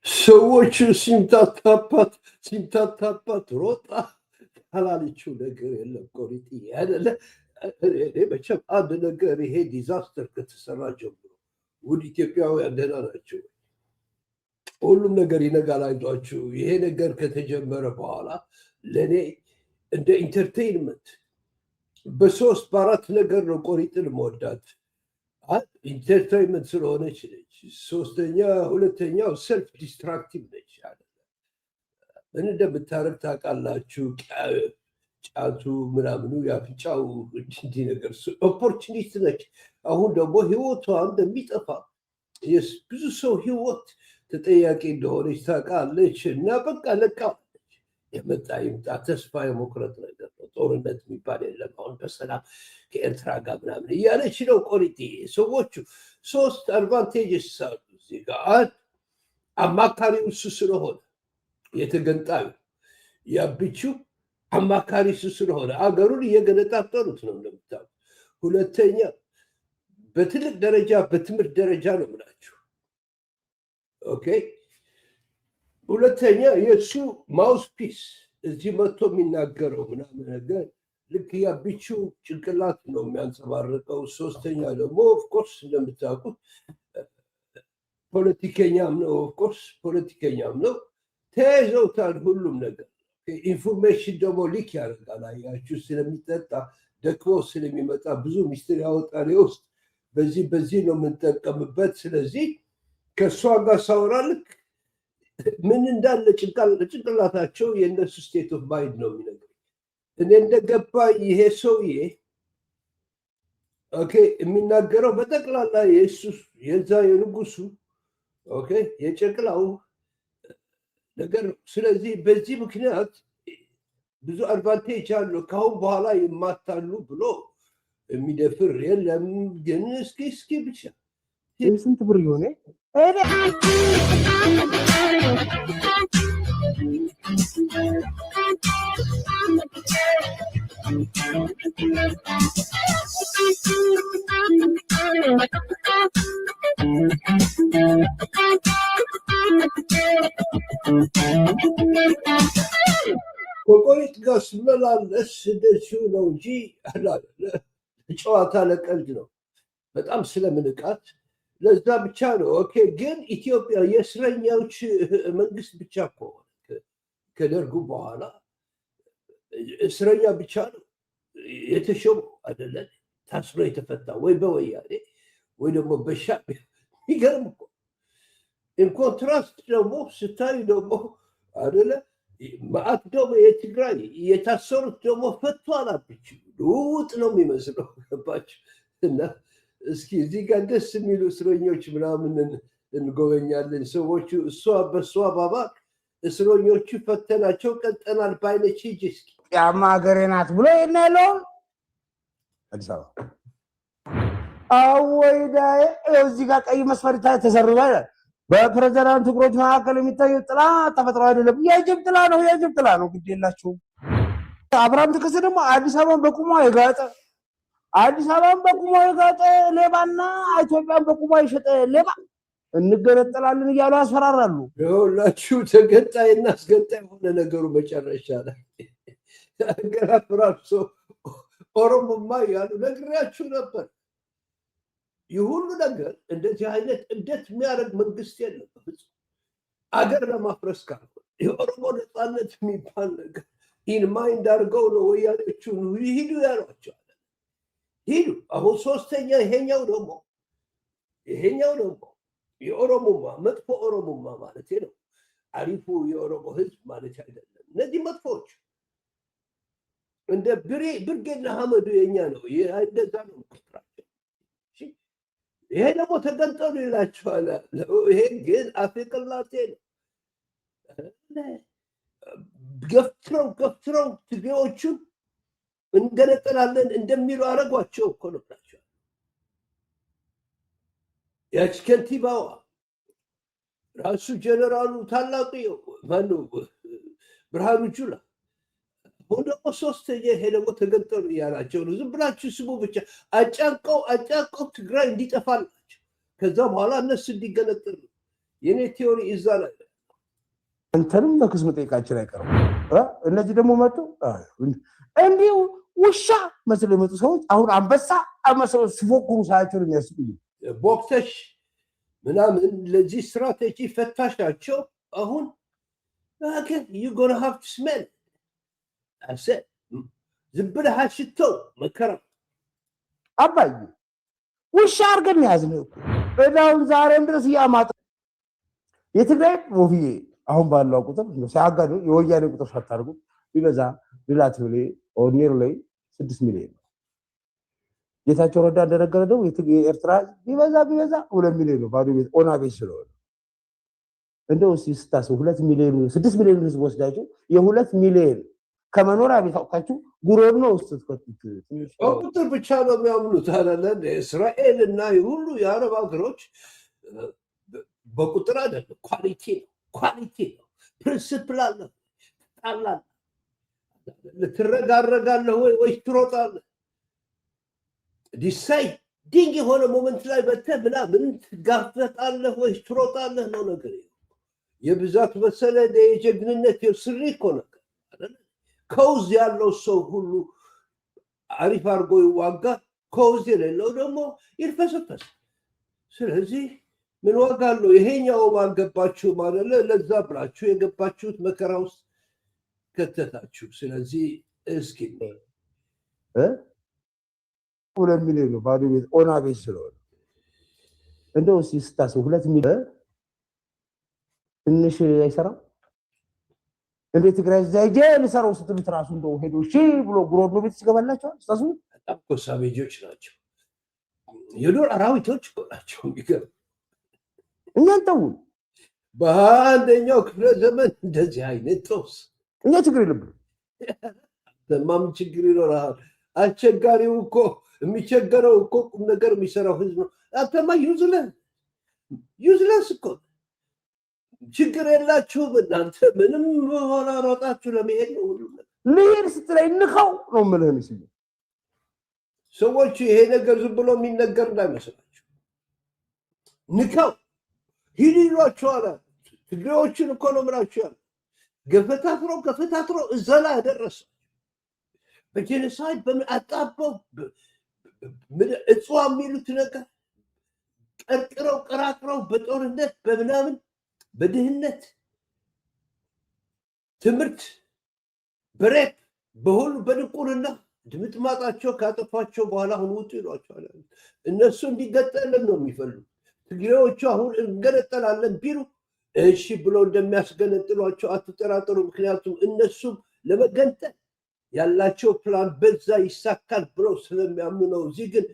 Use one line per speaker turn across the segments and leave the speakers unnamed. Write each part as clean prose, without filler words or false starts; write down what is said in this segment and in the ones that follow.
ሰዎች ሲምታታባት ሮጣ ካላለችው ነገር የለም። ቆሪጥ ያደለ መቼም አንድ ነገር ይሄ ዲዛስተር ከተሰራ ጀምሮ ውድ ኢትዮጵያውያን ደህና ናቸው። ሁሉም ነገር ይነጋል፣ አይዟችሁ። ይሄ ነገር ከተጀመረ በኋላ ለእኔ እንደ ኢንተርቴይንመንት በሶስት በአራት ነገር ነው ቆሪጥን መወዳት። ኢንተርቴይንመንት ስለሆነች ነች። ሁለተኛው ሰልፍ ዲስትራክቲቭ ነች። ምን እንደምታረግ ታውቃላችሁ? ጫቱ ምናምኑ ያፍጫው እንዲህ ነገር ኦፖርቹኒቲ ነች። አሁን ደግሞ ህይወቷ እንደሚጠፋ ብዙ ሰው ህይወት ተጠያቂ እንደሆነች ታውቃለች። እና በቃ ለቃለች። የመጣ ይምጣ ተስፋ የመቁረጥ ነገር ነው። ጦርነት የሚባል የለም አሁን በሰላም ከኤርትራ ጋር ምናምን እያለች ነው ቆሪጤ። ሰዎቹ ሶስት አድቫንቴጅስ አሉ እዚህ ጋር። አማካሪው እሱ ስለሆነ የተገንጣዩ ያብችው አማካሪ እሱ ስለሆነ አገሩን እየገነጣጠሉት ነው እንደምታውቁት። ሁለተኛ በትልቅ ደረጃ በትምህርት ደረጃ ነው የምላችሁ። ኦኬ ሁለተኛ የእሱ ማውስ ፒስ እዚህ መጥቶ የሚናገረው ምናምን ነገር ልክ ያብችው ጭንቅላት ነው የሚያንጸባርቀው። ሶስተኛ ደግሞ ኦፍኮርስ እንደምታውቁት ፖለቲከኛም ነው። ኦፍኮርስ ፖለቲከኛም ነው። ተያይዘውታል ሁሉም ነገር። ኢንፎርሜሽን ደግሞ ሊክ ያደርጋል። አያችሁ ስለሚጠጣ ደክሞ ስለሚመጣ ብዙ ሚስጥር ያወጣል ውስጥ በዚህ ነው የምንጠቀምበት። ስለዚህ ከእሷ ጋር ሳወራ ልክ ምን እንዳለ ጭንቅላታቸው የእነሱ ስቴት ኦፍ ማይንድ ነው የሚነግረኝ። እኔ እንደገባ ይሄ ሰውዬ ኦኬ የሚናገረው በጠቅላላ የዛ የንጉሱ ኦኬ የጨቅላው ነገር። ስለዚህ በዚህ ምክንያት ብዙ አድቫንቴጅ አለው። ካሁን በኋላ ይማታሉ ብሎ የሚደፍር የለም። ግን እስኪ ብቻ
ስንት ብር ይሆነ
ከቆሪጥ ጋር ስመላለስ እንደዚሁ ነው እንጂ ጨዋታ ለቀልድ ነው። በጣም ስለምንቃት ለዛ ብቻ ነው። ኦኬ ግን ኢትዮጵያ የእስረኛዎች መንግስት ብቻ ከሆነ ከደርጉ በኋላ እስረኛ ብቻ ነው የተሾሙ አይደለም። ታስሮ የተፈታ ወይ በወያኔ ወይ ደግሞ በሻዕቢያ። ይገርም እኮ ኢንኮንትራስት ደግሞ ስታይ ደግሞ አይደለ ማአት ደግሞ የትግራይ የታሰሩት ደግሞ ፈቱ አላብችው ልውውጥ ነው የሚመስለው። ገባችሁ? እና እስኪ እዚህ ጋር ደስ የሚሉ እስረኞች ምናምን እንጎበኛለን። ሰዎቹ በእሷ ባባ እስረኞቹ ፈተናቸው ቀጠናል ባይነች ሂጂ እስኪ
ያማ ሀገሬ ናት ብሎ የናለው አዲስ አበባ አወይዳ እዚህ ጋር ቀይ መስመር ተሰርቷል። በፕሬዝዳንት እግሮች መካከል የሚታየው ጥላ ተፈጥሮ አይደለም፣ የጅብ ጥላ ነው። የጅብ ጥላ ነው። ግድ የላችሁም። አብርሃም ተከሰ ደግሞ አዲስ አበባን በቁሟ የጋጠ ሌባና ኢትዮጵያን በቁሟ የሸጠ ሌባ እንገነጠላለን እያሉ ያስፈራራሉ።
ይኸውላችሁ ተገንጣይና አስገንጣይ የሆነ ነገሩ መጨረሻ ላይ አገራፍራሱ ኦሮሞማ ያሉ ነግሬያችሁ ነበር። ይህ ሁሉ ነገር እንደዚህ አይነት እንዴት የሚያደርግ መንግስት የለም። አገር ለማፍረስ ካልሆነ የኦሮሞ ነፃነት የሚባል ነገር ኢን ማይንድ አድርገው ነው ወያኔዎቹን ሂዱ ያሏቸዋል። ሂዱ። አሁን ሶስተኛ ይሄኛው ደግሞ የኦሮሞማ መጥፎ ኦሮሞማ ማለት ነው። አሪፉ የኦሮሞ ህዝብ ማለት አይደለም። እነዚህ መጥፎች እንደ ብርጌና ሀመዱ የኛ ነው። እንደዛ ነው ቁጥራቸው። ይሄ ደግሞ ተገንጠሉ ይላቸዋል። ይሄ ግን አፍቅላጤ ነው። ገፍትረው ትግሬዎቹን እንገነጠላለን እንደሚሉ አረጓቸው እኮ ነው ብላቸዋል። ያች ከንቲባዋ ራሱ ጀነራሉ ታላቁ ማነው ብርሃኑ ጁላ አሁን ደግሞ ሶስተኛ ይሄ ደግሞ ተገንጠሉ እያላቸው ነው። ዝም ብላችሁ ስሙ ብቻ። አጫንቀው ትግራይ እንዲጠፋላቸው ከዛ በኋላ እነሱ እንዲገነጠሉ። የኔ ቴዎሪ እዛ ላይ
አንተንም በክስ መጠየቃችን አይቀርም። እነዚህ ደግሞ መጡ እንዲሁ ውሻ መስለው የመጡ ሰዎች አሁን አንበሳ መስለው ሲፎክሩ ሳያቸው የሚያስቁኝ
ቦክሰሽ ምናምን ለዚህ ስትራቴጂ ፈታሽ ናቸው። አሁን ግን you gonna have to smell ዝም ብለህ አሽተው መከራ
አባዬ ውሻ አድርገን ያዝነው እኮ እዳውን ዛሬም ድረስ እያማጠ የትግራይ ሞፊዬ አሁን ባለው ቁጥር ሲያጋዱ የወያኔ ቁጥር ሳታርጉ ቢበዛ ሪላቲቭሊ ኦርኒር ላይ 6 ሚሊዮን ነው። ጌታቸው ረዳ እንደነገረ ደግሞ የኤርትራ ቢበዛ 2 ሚሊዮን ነው። ባዶ ቤት ኦና ቤት ስለሆነ እንደው ሲስታስ 2 ሚሊዮን 6 ሚሊዮን ህዝብ ወስዳችሁ የ2 ሚሊዮን ከመኖሪያ ቤት አውጥታችሁ ጉሮኖ ውስጥ ትከቱት
ቁጥር ብቻ ነው የሚያምኑት አይደለ? እስራኤል እና ሁሉ የአረብ ሀገሮች በቁጥር አይደለም፣ ኳሊቲ ነው። ፕሪንሲፕል አለ። ታላላ ልትረጋረጋለህ ወይ ትሮጣለህ? ዲሳይዲንግ የሆነ ሞመንት ላይ መተህ ምናምን ትጋፈጣለህ ወይ ትሮጣለህ ነው ነገር። የብዛት መሰለ የጀግንነት የስሪ እኮ ነገር ከውዝ ያለው ሰው ሁሉ አሪፍ አድርጎ ይዋጋ፣ ከውዝ የሌለው ደግሞ ይልፈሰፈስ። ስለዚህ ምን ዋጋ አለው? ይሄኛው አልገባችሁ ማለት ለዛ ብላችሁ የገባችሁት መከራ ውስጥ ከተታችሁ። ስለዚህ እስኪ
2 ሚሊዮን ነው ባዶ ቤት ኦና ቤት ስለሆነ እንደው ሲስታስብ 2 ሚሊዮን ትንሽ አይሰራም እንዴ? ትግራይ ዛይጄ ለሰራው ስትሉት ራሱ እንደው ሄዶ እሺ ብሎ ጉሮሮ ቤት ሲገባላቸው አስተሱ
በጣም ኮሳቤጆች ናቸው። የዱር አራዊቶች ናቸው። የሚገርም
እናንተው
በአንደኛው ክፍለ ዘመን እንደዚህ አይነት ጦስ
እኛ ችግር የለብንም።
ለማም ችግር ይኖራል። አስቸጋሪው እኮ የሚቸገረው እኮ ቁም ነገር የሚሰራው ህዝብ ነው። አንተማ ዩዝለስ እኮ ችግር የላችሁም እናንተ ምንም ሆነ ሮጣችሁ ለመሄድ ነው። ሁሉ
ልሄድ ስትለኝ ንካው ነው የምልህ ነው።
ሰዎች ይሄ ነገር ዝም ብሎ የሚነገር እንዳይመስላችሁ ንካው ሂድ ይሏችኋል። ትግሬዎችን እኮ ነው የምላችሁ ያለ ገፈታትሮ እዛ ላይ ያደረሰ በጄኖሳይድ በምን አጣበው እጽዋ የሚሉት ነገር ቀርቅረው በጦርነት በምናምን በድህነት ትምህርት በሬፕ በሁሉ በድቁርና ድምጥማጣቸው ካጠፋቸው በኋላ አሁን ውጡ ይሏቸዋል። እነሱ እንዲገጠልን ነው የሚፈልጉ። ትግሬዎቹ አሁን እንገነጠላለን ቢሉ እሺ ብሎ እንደሚያስገነጥሏቸው አትጠራጠሩ። ምክንያቱም እነሱም ለመገንጠል ያላቸው ፕላን በዛ ይሳካል ብለው ስለሚያምኑ ነው። እዚህ ግን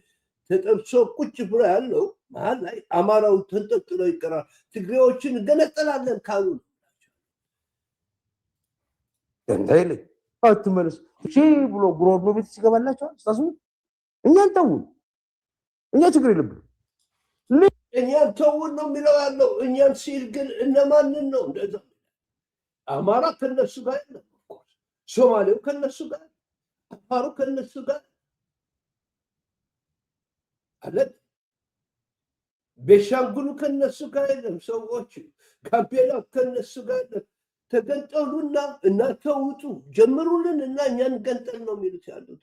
ተጠብሶ ቁጭ ብሎ ያለው መሀል ላይ አማራው ተንጠልጥሎ ይቀራል። ትግሬዎችን እንገነጠላለን ካሉ
እንደይል አትመለስ እሺ ብሎ ጉሮሮ ቤት ሲገባላቸው አስተሱ እኛን ተውን። እኛ ችግር የለብንም።
እኛን ተውን ነው የሚለው ያለው። እኛን ሲል ግን እነማንን ነው እንደዛ? አማራ ከነሱ ጋር የለም፣ ሶማሌው ከነሱ ጋር፣ አፋሩ ከነሱ ጋር አለ፣ ቤሻንጉሉ ከነሱ ጋር የለም። ሰዎች ጋምቤላው ከነሱ ጋር የለም። ተገንጠሉና እናንተ ውጡ ጀምሩልን እና እኛን ገንጠል ነው የሚሉት ያሉት።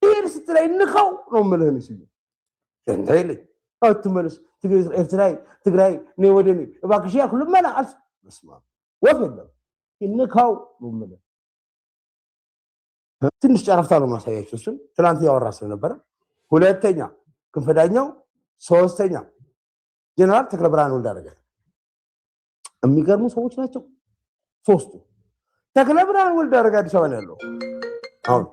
ይሄን ስትላይ ንካው ነው የምልህ ነው ሲሉ እንደይል አትመለስ ትግራይ ነው ወደኔ እባክሽ ያክሉ መላአስ መስማ ወፈለ ንካው ነው የምልህ። ትንሽ ጨረፍታ ነው ማሳያችሁ። እሱ ትናንት ያወራ ስለነበረ ሁለተኛ ክንፈዳኛው፣ ሶስተኛ ጀነራል ተክለ ብርሃን ወልዳረጋ የሚገርሙ ሰዎች ናቸው ሶስቱ። ተክለ ብርሃን ወልዳረጋ አዲስ አበባ ያለው አሁን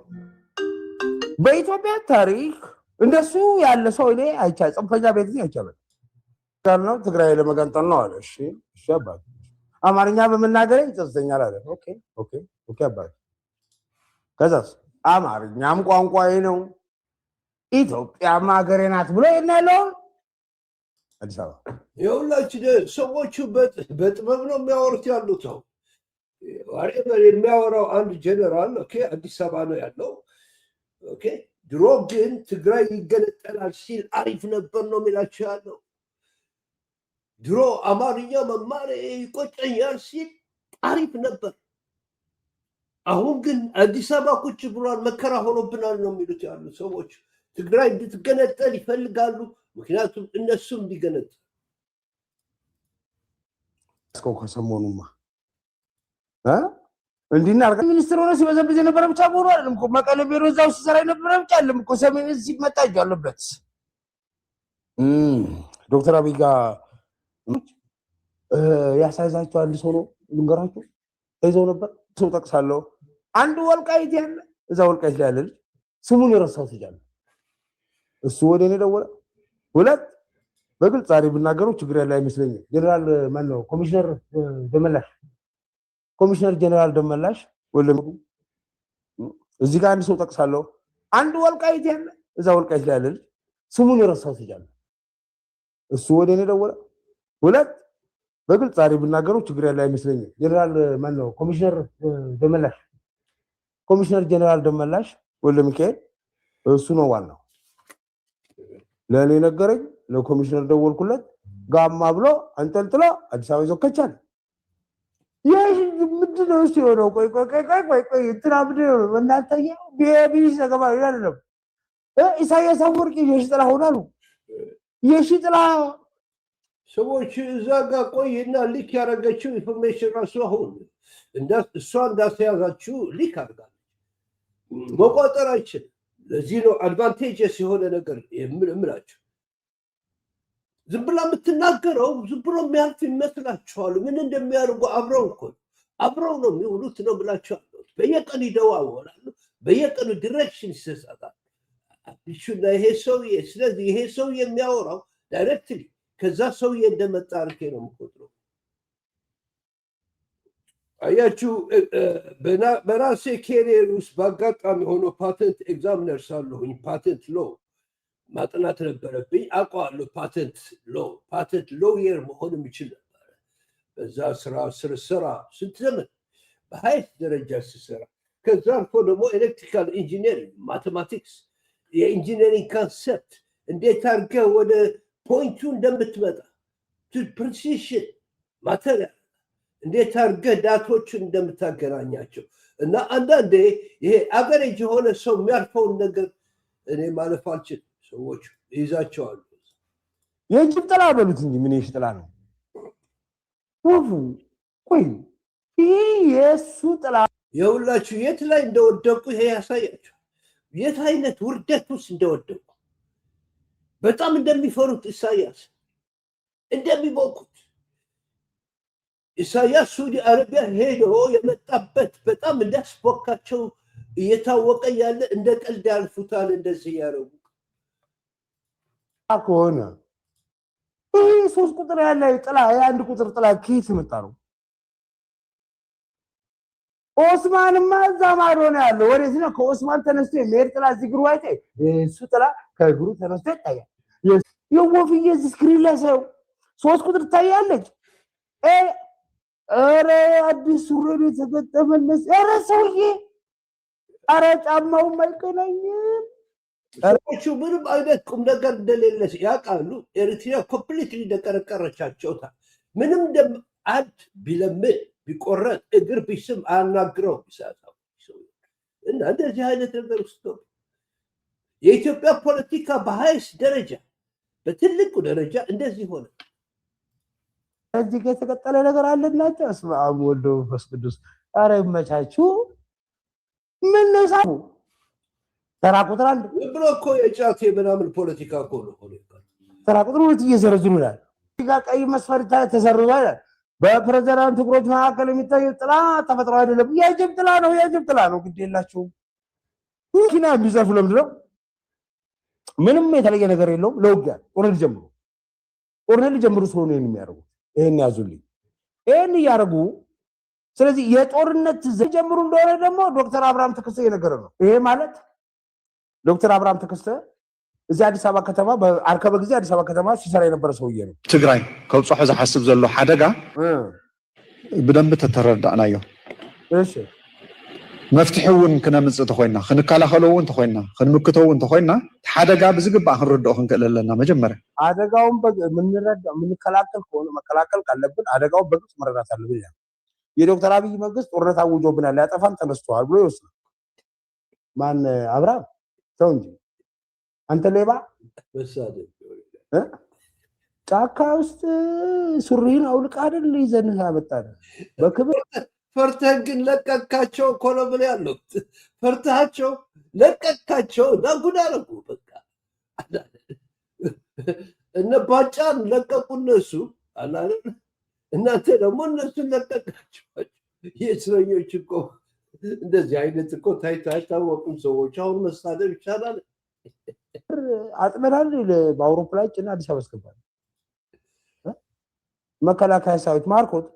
በኢትዮጵያ ታሪክ እንደሱ ያለ ሰው እኔ አይቻ ጽንፈኛ ቤት እዚህ አይቻልም ነው ትግራይ ለመገንጠል ነው አለ። እሺ አባቴ አማርኛ በመናገር ይጸጽተኛል አለ። ኦኬ አባቴ ከዛስ አማርኛም ቋንቋዬ ነው ኢትዮጵያም ሀገሬ ናት ብሎ ይናለው አዲስ አበባ።
የሁላችን ሰዎቹ በጥበብ ነው የሚያወሩት ያሉት ነው። የሚያወራው አንድ ጀነራል አዲስ አበባ ነው ያለው። ድሮ ግን ትግራይ ይገነጠላል ሲል አሪፍ ነበር ነው የሚላቸው ያለው። ድሮ አማርኛ መማር ይቆጨኛል ሲል አሪፍ ነበር። አሁን ግን አዲስ አበባ ቁጭ ብሏል፣ መከራ ሆኖብናል ነው የሚሉት ያሉ ሰዎች። ትግራይ እንድትገነጠል ይፈልጋሉ፣ ምክንያቱም እነሱም እንዲገነጠል
ከሰሞኑማ እንዲናርጋ ሚኒስትር ሆነ ሲበዘብዝ የነበረ ብቻ መሆኑ አይደለም እኮ መቀሌ ቢሮ እዛው ሲሰራ የነበረ ብቻ አይደለም እኮ ሰሜን እዝ ሲመጣ እጁ አለበት። ዶክተር አብይ ጋር ያሳይዛቸው አንድ ሰው ነው ልንገራችሁ፣ ተይዘው ነበር። ሰው ጠቅሳለሁ። አንድ ወልቃይት ያለ እዛ ወልቃይት ላይ ያለ ስሙን የረሳው ትጃለ እሱ ወደ እኔ ደወለ። ሁለት በግልጽ ዛሬ ብናገረው ችግር ያለ አይመስለኝም። ጀነራል ማን ነው ኮሚሽነር ጀነራል ደመላሽ ወለም እዚህ ጋር አንድ ሰው ጠቅሳለሁ። አንድ ወልቃይት ያለ እዛ ወልቃይት ላይ ያለ ስሙን የረሳው ትጃለ እሱ ወደ እኔ ደወለ። ሁለት በግልጽ ዛሬ ብናገረው ችግር ያለ አይመስለኝም። ጀነራል ማን ነው ኮሚሽነር ጀነራል ደመላሽ ወልደ ሚካኤል እሱ ነው ዋናው። ለኔ ነገረኝ። ለኮሚሽነር ደወልኩለት። ጋማ ብሎ አንጠልጥሎ አዲስ አበባ ይዞ ከቻለ ምንድነው እሱ የሆነው? ቆይ እንትና ምንድን ነው እናንተ ቢቢሲ ዘገባ አይደለም። ኢሳያስ አፈወርቂ የሺጥላ ሆናሉ። የሺጥላ
ሰዎች እዛ ጋር ቆይና ሊክ ያደረገችው ኢንፎርሜሽን ራሱ አሁን እሷ እንዳስያዛችሁ ሊክ አድርጋለች። መቆጠር አይችልም። ለዚህ ነው አድቫንቴጅስ የሆነ ነገር የምላችሁ። ዝም ብላ የምትናገረው ዝም ብሎ የሚያልፍ ይመስላችኋል። ምን እንደሚያደርጉ አብረው ነው የሚውሉት ነው ብላችኋለሁ። በየቀኑ ይደዋወላሉ፣ በየቀኑ ዲሬክሽን ይሰጣሉ። እሱና ይሄ ሰውዬ ስለዚህ ይሄ ሰውዬ የሚያወራው ዳይሬክትሊ ከዛ ሰውዬ እንደመጣ አድርጌ ነው የምቆጥረው። አያችሁ በራሴ ኬሪየር ውስጥ በአጋጣሚ ሆኖ ፓተንት ኤግዛሚነር ሳለሁኝ ፓተንት ሎ ማጥናት ነበረብኝ። አውቀዋለሁ ፓተንት ሎየር መሆን የሚችል ነበረ። በዛ ስራ ስንት ዘመን በሀይት ደረጃ ስሰራ፣ ከዛ አልፎ ደግሞ ኤሌክትሪካል ኢንጂነሪንግ ማቴማቲክስ፣ የኢንጂነሪንግ ካንሰፕት እንዴት አድርገህ ወደ ፖይንቱ እንደምትመጣ ፕሪሲሽን ማቴሪያል እንዴት አድርገህ ዳቶችን እንደምታገናኛቸው እና አንዳንዴ ይሄ አቨሬጅ የሆነ ሰው የሚያልፈውን ነገር እኔ ማለፍ አልችልም። ሰዎች ይይዛቸዋሉ።
የእጅብ ጥላ በሉት እንጂ ምን ጥላ ነው? ቆይ ይህ የእሱ ጥላ
የሁላችሁ የት ላይ እንደወደቁ ይሄ ያሳያቸው። የት አይነት ውርደት ውስጥ እንደወደቁ በጣም እንደሚፈሩት ኢሳያስ እንደሚሞቁት ኢሳያስ ሳዑዲ አረቢያ ሄዶ የመጣበት በጣም እንዳስቦካቸው እየታወቀ ያለ እንደ ቀልድ ያልፉታል። እንደዚህ ያደረጉ
ከሆነ ይህ 3 ቁጥር ያለ ጥላ የአንድ ቁጥር ጥላ ከየት መጣ ነው? ኦስማንማ እዛ ማዶ ነው ያለው። ወዴት ነው? ከኦስማን ተነስቶ የሚሄድ ጥላ እዚህ እግሩ አይተ እሱ ጥላ ከእግሩ ተነስቶ ይታያል። የወፍዬ ስክሪን ላይ ሰው 3 ቁጥር ታያለች። ኧረ አዲስ ሱሪ የተገጠመለት ኧረ ሰውዬ ኧረ ጫማውም አይገናኝም።
ሰዎቹ ምንም አይነት ቁም ነገር እንደሌለ ያውቃሉ። ኤሪትሪያ ኮምፕሊትሊ እንደቀረቀረቻቸውታል። ምንም አንድ ቢለምን ቢቆረጥ እግር ቢስም አያናግረው ይሳታው እና እንደዚህ አይነት ነገር ውስጥ ነው የኢትዮጵያ ፖለቲካ በሃይስ ደረጃ በትልቁ ደረጃ እንደዚህ ሆነ።
እዚህ ጋር የተቀጠለ ነገር አለላችሁ። እስመ አብ ወልድ ወመንፈስ ቅዱስ። ኧረ ይመቻችሁ። ምን ነው ሳቡ ተራ ቁጥር አንድ
ብሎ እኮ የጫት የምናምን ፖለቲካ እኮ ነው።
ተራ ቁጥር ሁለት እየዘረዝሩ ይላል። እዚህ ጋር ቀይ መስፈርት ተሰርዟል። በፕሬዝዳንት እግሮች መካከል የሚታየው ጥላ ተፈጥሮ አይደለም። የጅብ ጥላ ነው፣ የጅብ ጥላ ነው። ግድ የላችሁም። መኪና ቢዘፍ ለምንድን ነው? ምንም የተለየ ነገር የለውም። ለውጊያ ጦርነት ጀምሩ ስለሆነ የሚያደርጉት ይሄን ያዙልኝ፣ ይሄን እያደረጉ ስለዚህ የጦርነት ጀምሩ እንደሆነ ደግሞ ዶክተር አብርሃም ተከስተ የነገረ ነው። ይሄ ማለት ዶክተር አብርሃም ተከስተ እዚህ አዲስ አበባ ከተማ በአርከበ ጊዜ አዲስ አበባ ከተማ ሲሰራ የነበረ ሰውዬ ነው።
ትግራይ ከብፅሑ ዝሓስብ ዘሎ ሓደጋ ብደንብ ተተረዳእናዮ።
እሺ
መፍትሕውን ክነምፅእ ተኮይና ክንከላኸለውን ተኮይና ክንምክተውን ተኮይና ሓደጋ ብዝግባእ ክንርድኦ ክንክእል ኣለና መጀመርያ
አደጋውን ምንረዳ ምንከላከል ከሆነ መከላከል ካለብን አደጋውን በግልጽ መረዳት አለብን ይላል። የዶክተር አብይ መንግስት ጦርነት አውጆብናል ያጠፋን ተነስተዋል ብሎ ይወስናል። ማን አብርሃም ሰው እንጂ አንተ ሌባ ጫካ ውስጥ ሱሪን አውልቅ አይደል ይዘንህ ያመጣል በክብር
ፈርተህ ግን ለቀካቸው እኮ ነው ብለህ ያለው ፈርተሃቸው ለቀካቸው ዳጉዳ አደረጉ። በቃ እነ ባጫን ለቀቁ እነሱ አላለ እናንተ ደግሞ እነሱን ለቀቃቸው። የእስረኞች እኮ እንደዚህ አይነት እኮ ታይቶ አይታወቁም ሰዎች። አሁን መሳደብ ይቻላል።
አጥመናል በአውሮፕላን ጭና አዲስ አበባ አስገባል። መከላከያ ሰራዊት ማርኮት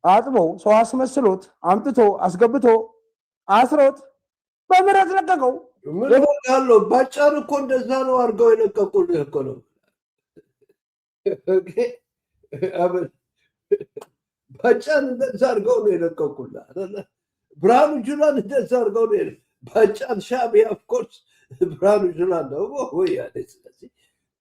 አጥበው ሰው አስመስሎት አምጥቶ አስገብቶ አስሮት በምህረት ለቀቀው።
ምን ያለው ባጫን እኮ እንደዛ ነው አድርገው የለቀቁልህ እኮ ነው። ባጫን እንደዛ አድርገው ነው የለቀቁልህ አይደለ? ብርሃኑ ጁላን እንደዛ አድርገው ነው ባጫን ሻዕቢያ ኦፍኮርስ ብርሃኑ ጁላ ነው ወያኔ። ስለዚህ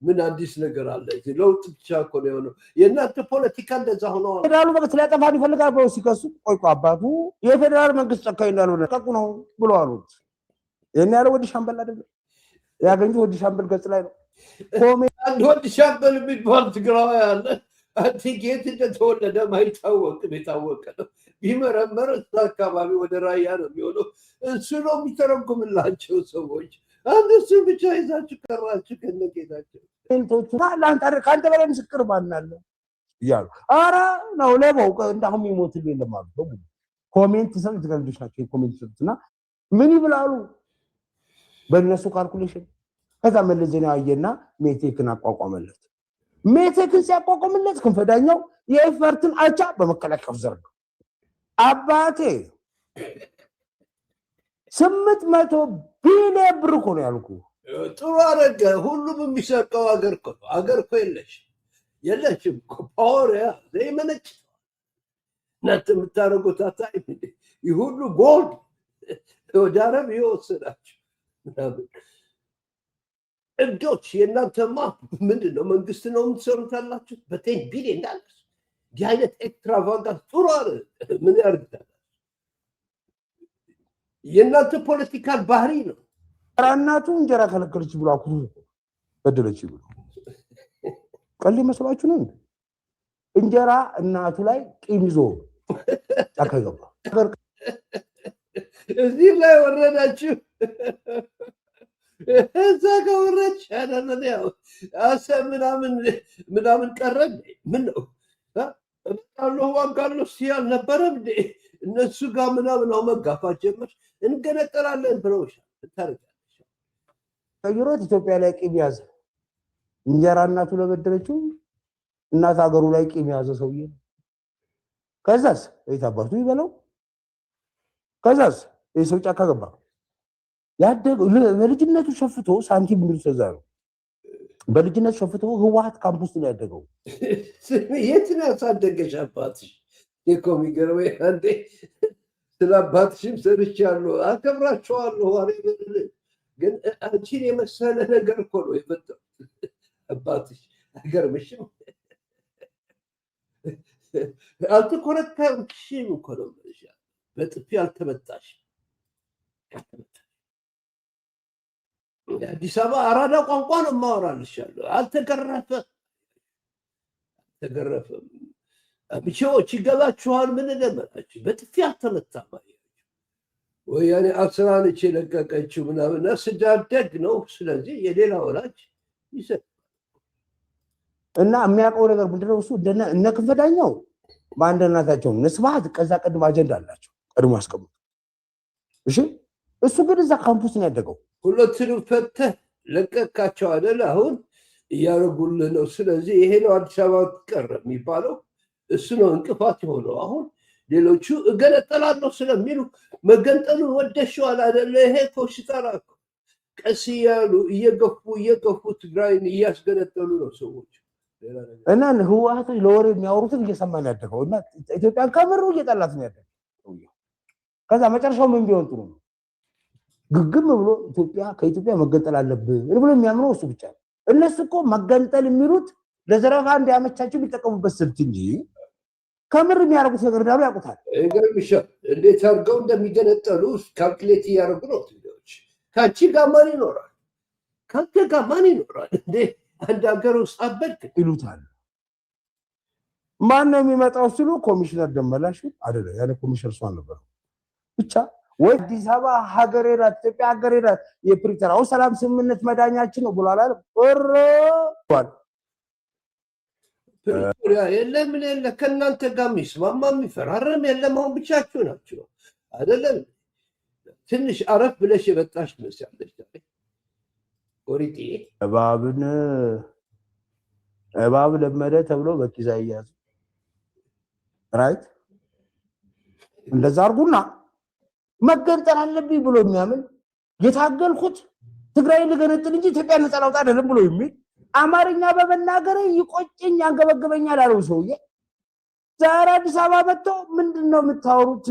ምን አዲስ ነገር አለ? እዚህ ለውጥ ብቻ እኮ ነው የሆነው። የእናንተ ፖለቲካ እንደዛ ሆኖ
ፌደራሉ መንግስት ሊያጠፋን ይፈልጋል ብለው ሲከሱ ቆይ አባቱ የፌደራል መንግስት ጨካኝ እንዳልሆነ ቀቁ ነው ብሎ አሉት። ይሄን ያለው ወዲ ሻምበል አይደለም ያገኙት ወዲ ሻምበል ገጽ ላይ ነው።
አንድ ወዲ ሻምበል የሚባል ትግራዋይ አለ። አትጌት እንደተወለደ ማይታወቅም የታወቀ ነው። ቢመረመር እዛ አካባቢ ወደ ራያ ነው የሚሆነው። እሱ ነው የሚተረጉምላቸው ሰዎች። አንደሱ ብቻ ይዛችሁ ቀራችሁ ከነጌታቸው
ከአንተ በላይ ምስክር ማን አለ እያሉ ኧረ ነው ሌባው እንዳሁም ይሞትል የለም አሉ። ኮሜንት ሰው ትገልጾች ናቸው ኮሜንት ሰጡትና ምን ይብላሉ በእነሱ ካልኩሌሽን። ከዛ መለስ ዜናዊ አየና ሜቴክን አቋቋመለት። ሜቴክን ሲያቋቋምለት ክንፈዳኛው የኤፈርትን አቻ በመከላከያ ዘርግ አባቴ 800 ቢሊዮን ብር እኮ ነው ያልኩ።
ጥሩ አደረገ። ሁሉም የሚሰርቀው አገር እኮ ነው። አገር እኮ የለችም እኮ ፓወር ዘይመነጭ እናንተ የምታደርጉት አታይም እንዴ? ይህ ሁሉ ጎልድ ወደ አረብ የወሰዳችሁ ምናምን እብዶች። የእናንተማ ምንድን ነው መንግስት ነው የምትሰሩት አላችሁ በ10 ቢሊዮን ዳለር። እንዲህ አይነት ኤክስትራቫጋንስ ጥሩ አለ ምን ያርግታል? የእናንተ ፖለቲካል ባህሪ ነው።
እናቱ እንጀራ ከለከለች ብሎ አኩሩ በደለች ብሎ ቀል መስሏችሁ ነው። እንጀራ እናቱ ላይ ቂም ይዞ ታከገባ
እዚህ ላይ ወረዳችሁ። እዛ ጋር ወረድሽ አይደለም? ያው አሰብ ምናምን ቀረን። ምን ነው እመጣለሁ ዋጋለሁ ሲያል ነበረም እንዴ? እነሱ ጋር ምናምን ነው መጋፋት ጀመር። እንገነጠላለን ብለውሻል። ታርጋለሽ
ከዩሮት ኢትዮጵያ ላይ ቂም ያዘ። እንጀራ እናቱ ለበደለችው እናት ሀገሩ ላይ ቂም ያዘ ሰውዬ። ከዛስ የታባቱ ይበለው። ከዛስ የሰው ጫካ ገባ። ያደገው በልጅነቱ ሸፍቶ ሳንቲም ምድር ተዛሩ። በልጅነቱ ሸፍቶ ህዋት ካምፕስ ላይ ያደገው።
የት ነው ያሳደገሽ አባትሽ? እኮ የሚገርመኝ አንዴ ስለ አባትሽም ሰርቻለሁ፣ አከብራቸዋለሁ። ግን አንቺን የመሰለ ነገር እኮ ነው የመጣው አባትሽ። አይገርምሽም? አልተኮረተምሽም እኮ ነው በጥፊ አልተመታሽ። አዲስ አበባ አራዳ ቋንቋ ነው የማወራልሻለሁ። አልተገረፈም። ብቻዎች ይገባችኋል። ምን እንደመጣችሁ በጥፊ አልተመታም። ወያኔ አስራነች የለቀቀችው ምናምን ስዳደግ ነው። ስለዚህ የሌላ ወላጅ ይሰጥ
እና የሚያውቀው ነገር ምንድነው? እሱ እነ ክንፈዳኛው በአንድነታቸው ስብሐት ከዛ ቀድሞ አጀንዳ አላቸው ቀድሞ አስቀምጡ። እሺ እሱ ግን እዛ ካምፑስ ነው ያደገው።
ሁለቱንም ፈተህ ለቀቃቸው አይደል? አሁን እያደረጉልህ ነው። ስለዚህ ይሄ ነው አዲስ አበባ ቀረ የሚባለው። እሱ ነው እንቅፋት የሆነው። አሁን ሌሎቹ እገነጠላለሁ ስለሚሉ መገንጠሉን ወደሽዋል አይደለ? ይሄ ኮሽታራ ቀስ እያሉ እየገፉ ትግራይን እያስገነጠሉ ነው ሰዎች።
እና ህወሓቶች ለወሬ የሚያወሩትን እየሰማን ያደገው እና ኢትዮጵያን ከምሩ እየጠላት ነው ያደገው። ከዛ መጨረሻው ምን ቢሆን ጥሩ ነው? ግግም ብሎ ኢትዮጵያ ከኢትዮጵያ መገንጠል አለብን ብሎ የሚያምነው እሱ ብቻ ነው። እነሱ እኮ መገንጠል የሚሉት ለዘረፋ እንዲያመቻቸው የሚጠቀሙበት ስልት እንጂ ከምር የሚያደርጉት ነገር እንዳሉ ያውቁታል።
ይገርምሻል እንዴት አድርገው እንደሚገነጠሉ ካልኩሌት እያደረጉ ነው ትግሬዎች። ከአንቺ ጋር ማን ይኖራል? ከአንተ ጋር ማን ይኖራል? እንዴ አንድ ሀገር ውስጥ አበድክ
ይሉታል። ማን ነው የሚመጣው ሲሉ ኮሚሽነር ደመላሽ አይደለም፣ ያለ ኮሚሽነር እሱ አልነበረም። ብቻ ወይ አዲስ አበባ ሀገሬ ናት፣ ኢትዮጵያ ሀገሬ ናት፣ የፕሪቶሪያው ሰላም ስምምነት መዳኛችን ነው ብሎ አላለም።
ፕሪቶሪያ የለም ምን የለ ከእናንተ ጋር የሚስማማ የሚፈራረም የለም። አሁን ብቻችሁ ናችሁ አይደለም። ትንሽ አረፍ ብለሽ የመጣሽ ትመስያለሽ። ቆሪጤ እባብ ለመደ ተብሎ በኪዛ ይያዙ ራይት። እንደዛ አርጉና መገንጠል አለብኝ ብሎ የሚያምን የታገልኩት ትግራይ ልገነጥል እንጂ ኢትዮጵያ ነፃ ላውጣ አይደለም ብሎ የሚል አማርኛ በመናገር ይቆጭኝ ያንገበገበኛል አለው ሰውዬ። ዛሬ አዲስ አበባ መጥቶ ምንድነው የምታወሩት?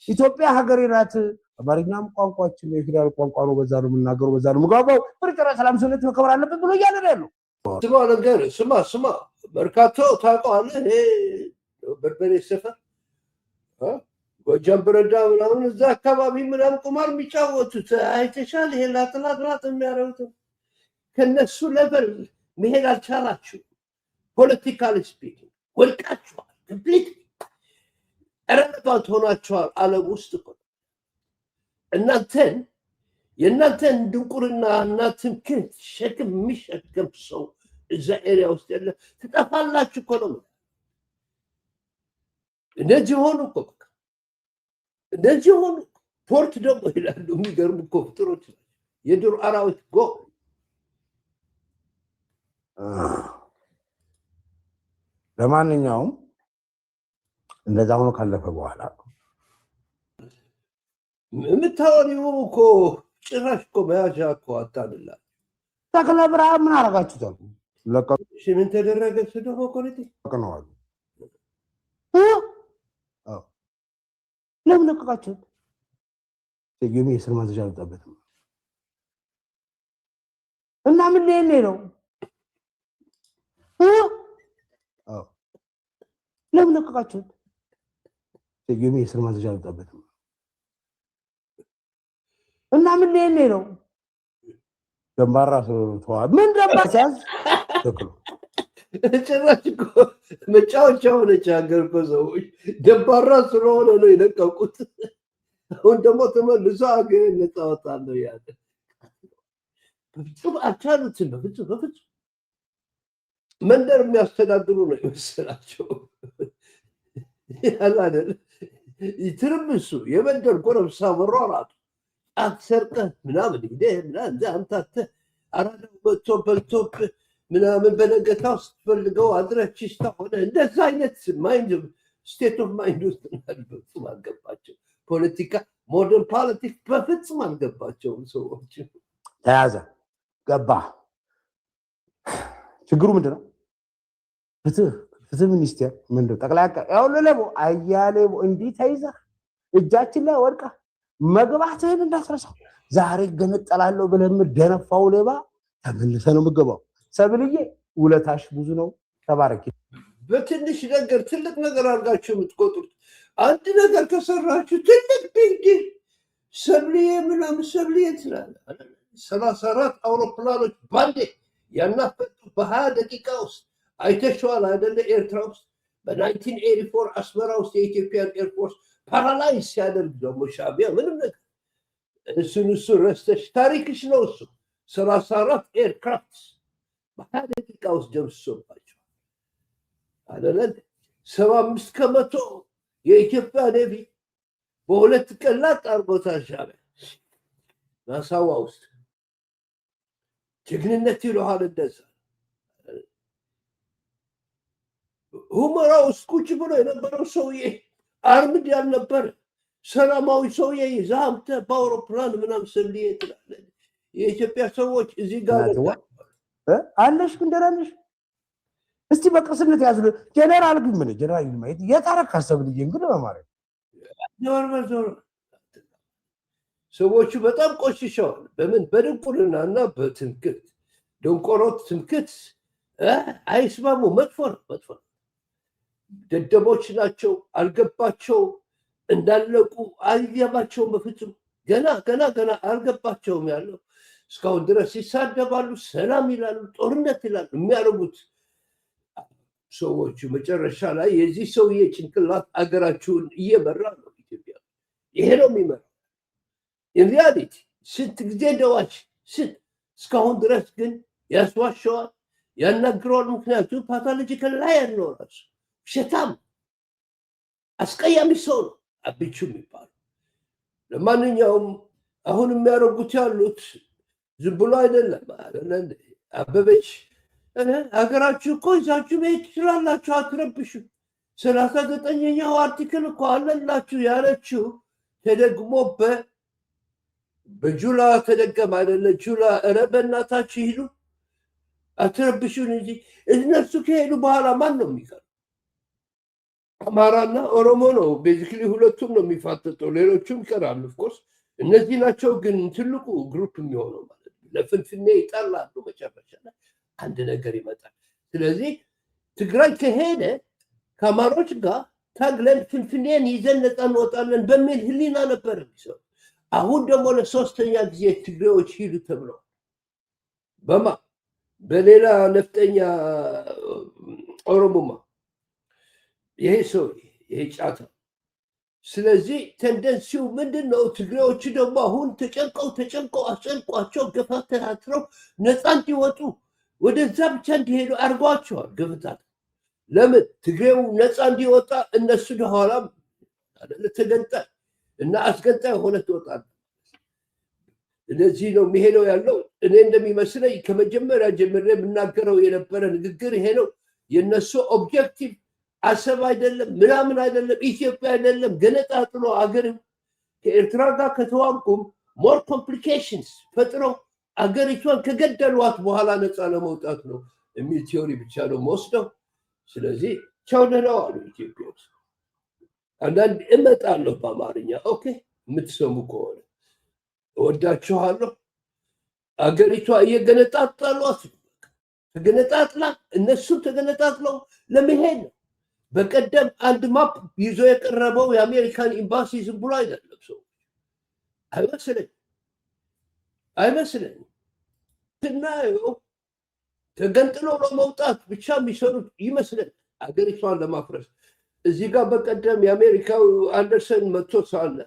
ኢትዮጵያ ሀገሬ ናት፣ አማርኛም ቋንቋችን የፌደራል ቋንቋ ነው፣ በዛ ነው የምናገረው፣ በዛ ነው የምገባው፣ ፕሪቶሪያ ሰላም ስምምነት መከበር አለበት ብሎ እያለ ነው ያለው። ስማ ነገር ስማ መርካቶ ታውቀዋለህ? ይሄ በርበሬ ሰፈር ጎጃም በረዳ ምናምን እዛ አካባቢ ምናምን ቁማር የሚጫወቱት አይተሻል? ይሄ ላጥላጥላጥ የሚያደርጉት ከነሱ ለበል መሄድ አልቻላችሁ። ፖለቲካል ስፒኪንግ ወድቃችኋል። ኮምፕሊት ረለቫንት ሆናችኋል። ዓለም ውስጥ እኮ የእናንተን ድንቁርና እናንተን ክንት ሸክም የሚሸከም ሰው እዛ ኤሪያ ውስጥ ያለ ትጠፋላችሁ እኮ ነው። እንደዚህ ሆኑ እኮ በቃ እንደዚህ ሆኑ። ፖርት ደግሞ ይላሉ። የሚገርሙ እኮ ፍጥሮች የዱር አራዊት ጎ
ለማንኛውም እንደዛ ሆኖ ካለፈ በኋላ
የምታወሪው እኮ ጭራሽ እኮ መያዣ እኮ አታንላ።
ተክለ ብርሃን ምን አረጋችሁታል?
ምን ተደረገ? ስደሆ ኮሪቲ
ለቀነዋል። ለምን ለቀቃችሁት? የጌሜ የስር ማዘዣ አልወጣበትም እና ምን ሊሄድ ነው? ለምን ለቀቃችሁት? የጌሜ የስር ማዘዣ አልወጣበትም እና ምን ሊሄድ ነው? ደንባራ ተዋል። ምን ደንባራ ሲያዝ ተክሎ
ጭራሽ እኮ መጫወቻ ሆነች ሀገር እኮ ሰዎች ደንባራ ስለሆነ ነው የለቀቁት። አሁን ደግሞ ተመልሶ ሀገር ነፃ ወጣለሁ ያለ በፍጹም አልቻሉትም። በፍጹም መንደር የሚያስተዳድሩ ነው የመሰላቸው ያለ አይደል? ትርምሱ የመንደር ጎረምሳ መሯሯጡ ጫት ሰርቀህ ምናምን ሂደህ ምናምን አንተ አራዳው መጥቶ በልቶብህ ምናምን በነገታው ስትፈልገው አድረህ ችሽታ ሆነ። እንደዛ አይነት ማይንድ ስቴት ኦፍ ማይንድ ውስጥ በፍጹም አልገባቸው። ፖለቲካ ሞደርን ፖለቲክስ በፍጹም አልገባቸውም ሰዎች።
ተያዘ ገባ። ችግሩ ምንድነው? ፍትህ ሚኒስቴር ምንድነው? ጠቅላይ ያው ለለቦ አያሌው እንዲህ ተይዘህ እጃችን ላይ ወድቃ መግባትህን እንዳትረሳው። ዛሬ ገነጠላለሁ ብለህ የምትደነፋው ሌባ ተመልሰህ ነው የምትገባው። ሰብልዬ ውለታሽ ብዙ ነው። ተባረኪ።
በትንሽ ነገር ትልቅ ነገር አድርጋችሁ የምትቆጥሩት አንድ ነገር ከሰራችሁ ትልቅ ቢልዲንግ ሰብልዬ ምናምን ሰብልዬ ትላለህ። 34 አውሮፕላኖች ባንዴ ያናፈጡ በ20 ደቂቃ ውስጥ አይተሸዋል አይደለ? ኤርትራ ውስጥ በ1984 አስመራ ውስጥ የኢትዮጵያን ኤርፎርስ ፓራላይዝ ሲያደርግ ደግሞ ሻዕቢያ ምንም ነገር እሱን ረስተሽ ታሪክሽ ነው እሱ 34 ኤርክራፍት በ20 ደቂቃ ውስጥ ደምስሶባቸው አይደለ? 75 ከመቶ የኢትዮጵያ ኔቪ በሁለት ቀን ላጥ አድርጎታል ሻዕቢያ ናሳዋ ውስጥ። ጀግንነት ይለዋል እንደዛ። ሁመራ ውስጥ ቁጭ ብሎ የነበረው ሰውዬ አርምድ ያልነበረ ሰላማዊ ሰውዬ ይዘህ አምጥተህ በአውሮፕላን ምናምን ሰብልዬ ትላለህ። የኢትዮጵያ ሰዎች እዚህ ጋር
አለሽ ግን ደህና ነሽ? እስቲ በቅርስነት ያዙ። ጀነራል ግን ምን ጀነራል ማየት የታረካ ሰብልዬ እንግዲህ በማለት
ዞር ሰዎቹ በጣም ቆሽሸዋል። በምን በድንቁርናና በትምክህት ደንቆሮት ትምክህት አይስማሙ። መጥፎ ነው፣ መጥፎ ነው። ደደቦች ናቸው። አልገባቸው እንዳለቁ አይገባቸውም በፍጹም። ገና አልገባቸውም ያለው እስካሁን ድረስ ይሳደባሉ፣ ሰላም ይላሉ፣ ጦርነት ይላሉ። የሚያደርጉት ሰዎቹ መጨረሻ ላይ የዚህ ሰውዬ ጭንቅላት አገራችሁን እየመራ ነው። ኢትዮጵያ ይሄ ነው የሚመራው። ኢንሪያሊቲ ስንት ጊዜ እንደዋሽ እስካሁን ድረስ ግን ያስዋሸዋል፣ ያናግረዋል። ምክንያቱም ፓቶሎጂካል ላይ ያለው ራሱ ውሸታም አስቀያሚ ሰው ነው አብቹ የሚባለው። ለማንኛውም አሁን የሚያደርጉት ያሉት ዝም ብሎ አይደለም። አበበች ሀገራችሁ እኮ ይዛችሁ መሄድ ትችላላችሁ፣ አትረብሹ። 39ኛው አርቲክል እኮ አለላችሁ ያለችው ተደግሞ በጁላ ተደገም አይደለ? ጁላ ኧረ በእናታችሁ ሂዱ፣ አትረብሹን እንጂ። እነሱ ከሄዱ በኋላ ማን ነው የሚቀር? አማራና ኦሮሞ ነው ቤዚክሊ፣ ሁለቱም ነው የሚፋጠጠው። ሌሎቹም ይቀራሉ ኦፍኮርስ። እነዚህ ናቸው ግን ትልቁ ግሩፕ የሚሆነው ማለት ነው። ለፍንፍኔ ይጠላሉ፣ መጨረሻ ላይ አንድ ነገር ይመጣል። ስለዚህ ትግራይ ከሄደ ከአማሮች ጋር ታግለን ፍንፍኔን ይዘን ነፃ እንወጣለን በሚል ህሊና ነበር የሚሰሩ። አሁን ደግሞ ለሶስተኛ ጊዜ ትግሬዎች ሂዱ ተብለው በሌላ ነፍጠኛ ኦሮሞማ ይሄ ሰው ይሄ ጫታ። ስለዚህ ቴንደንሲው ምንድን ነው? ትግሬዎቹ ደግሞ አሁን ተጨንቀው አስጨንቋቸው ገፋተራትረው ነፃ እንዲወጡ ወደዛ ብቻ እንዲሄዱ አድርጓቸዋል። ገፍታት ለምን ትግሬው ነፃ እንዲወጣ እነሱ ደኋላ ተገንጣይ እና አስገንጣይ ሆነ ትወጣለ። ስለዚህ ነው የሚሄደው ያለው። እኔ እንደሚመስለኝ ከመጀመሪያ ጀምሬ የምናገረው የነበረ ንግግር ይሄ ነው። የነሱ ኦብጀክቲቭ አሰብ አይደለም፣ ምናምን አይደለም፣ ኢትዮጵያ አይደለም። ገነጣጥሎ አገር ከኤርትራ ጋር ከተዋጉም ሞር ኮምፕሊኬሽንስ ፈጥረው አገሪቷን ከገደሏት በኋላ ነፃ ለመውጣት ነው የሚል ቲዮሪ ብቻ ነው መወስደው። ስለዚህ ቻው ደህና ዋሉ ኢትዮጵያ ውስጥ። አንዳንድ እመጣለሁ በአማርኛ ኦኬ፣ የምትሰሙ ከሆነ እወዳችኋለሁ። አገሪቷ እየገነጣጠሏት ተገነጣጥላ እነሱም ተገነጣጥለው ለመሄድ ነው። በቀደም አንድ ማፕ ይዞ የቀረበው የአሜሪካን ኤምባሲ ዝም ብሎ አይደለም። ሰው አይመስለኝም። ስናየው ተገንጥሎ ለመውጣት ብቻ የሚሰሩት ይመስለን አገሪቷን ለማፍረስ። እዚህ ጋር በቀደም የአሜሪካው አንደርሰን መጥቶ ሳለ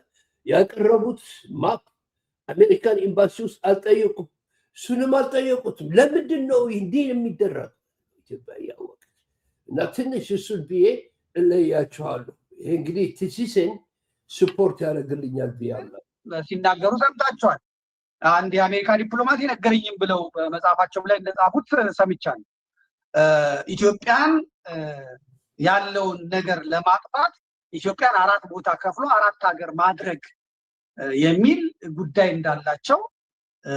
ያቀረቡት ማፕ አሜሪካን ኤምባሲ ውስጥ አልጠየቁም፣ እሱንም አልጠየቁትም። ለምንድን ነው እንዲህ የሚደረግ? ኢትዮጵያ እያወቀ እና ትንሽ እሱን ብዬ እለያችኋለሁ። ይሄ እንግዲህ ትሲሴን ስፖርት ያደርግልኛል ብያለሁ።
ሲናገሩ ሰምታችኋል። አንድ የአሜሪካ ዲፕሎማት የነገረኝም ብለው በመጽሐፋቸው ላይ እንደጻፉት ሰምቻለሁ። ኢትዮጵያን ያለውን ነገር ለማጥፋት ኢትዮጵያን 4 ቦታ ከፍሎ 4 ሀገር ማድረግ የሚል ጉዳይ እንዳላቸው፣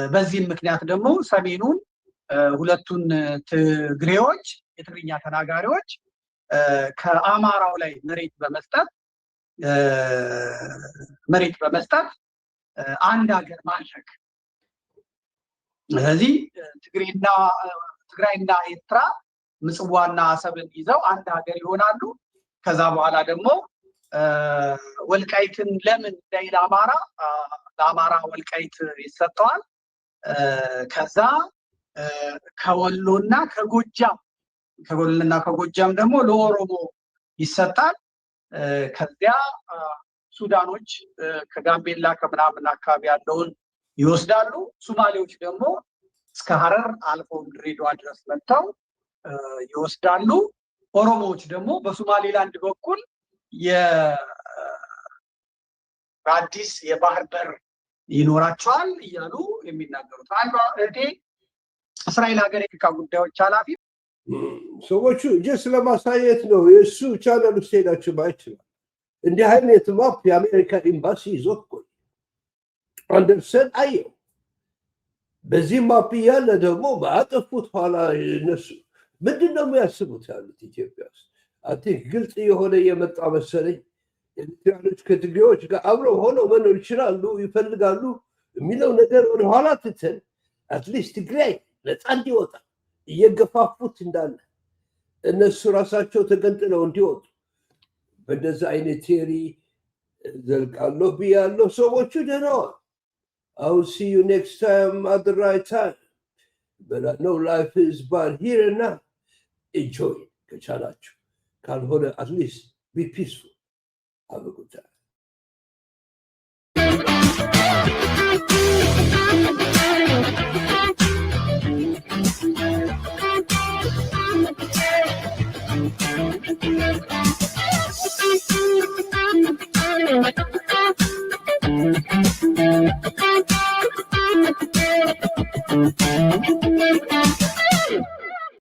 በዚህም ምክንያት ደግሞ ሰሜኑን ሁለቱን ትግሬዎች የትግርኛ ተናጋሪዎች ከአማራው ላይ መሬት በመስጠት አንድ ሀገር ማድረግ። ስለዚህ ትግራይና ኤርትራ ምጽዋና አሰብን ይዘው አንድ ሀገር ይሆናሉ። ከዛ በኋላ ደግሞ ወልቃይትን ለምን ለአማራ ወልቃይት ይሰጠዋል። ከዛ ከወሎና ከጎጃም ደግሞ ለኦሮሞ ይሰጣል። ከዚያ ሱዳኖች ከጋምቤላ ከምናምን አካባቢ ያለውን ይወስዳሉ። ሶማሌዎች ደግሞ እስከ ሀረር አልፎ ድሬዳዋ ድረስ መጥተው ይወስዳሉ። ኦሮሞዎች ደግሞ በሶማሌላንድ በኩል የአዲስ የባህር በር ይኖራቸዋል እያሉ የሚናገሩት አንዷ እህቴ እስራኤል ሀገር የአፍሪካ ጉዳዮች ኃላፊ
ሰዎቹ ጀስ ለማሳየት ነው። የእሱ ቻናል ውስጥ ሄዳችሁ ማየት ይችላል። እንዲህ አይነት ማፕ የአሜሪካ ኤምባሲ ይዞት ቆይ አንደርሰን አየው። በዚህ ማፕ እያለ ደግሞ በአጠፉት ኋላ እነሱ ምንድን ነው የሚያስቡት ያሉት ኢትዮጵያ ውስጥ? አይ ቲንክ ግልጽ የሆነ የመጣ መሰለኝ። ኤርትራኖች ከትግሬዎች ጋር አብረው ሆነው መኖር ይችላሉ ይፈልጋሉ የሚለው ነገር ወደኋላ ትተን አትሊስት ትግራይ ነፃ እንዲወጣ እየገፋፉት እንዳለ እነሱ ራሳቸው ተገንጥለው እንዲወጡ በእንደዛ አይነት ቴሪ ዘልቃለሁ ብያለሁ። ሰዎቹ ደህናዋል። I'll see you next time at the right time. But I know life is bad here and now. Enjoy it. ከቻላችሁ ካልሆነ at least be peaceful. Have a good time.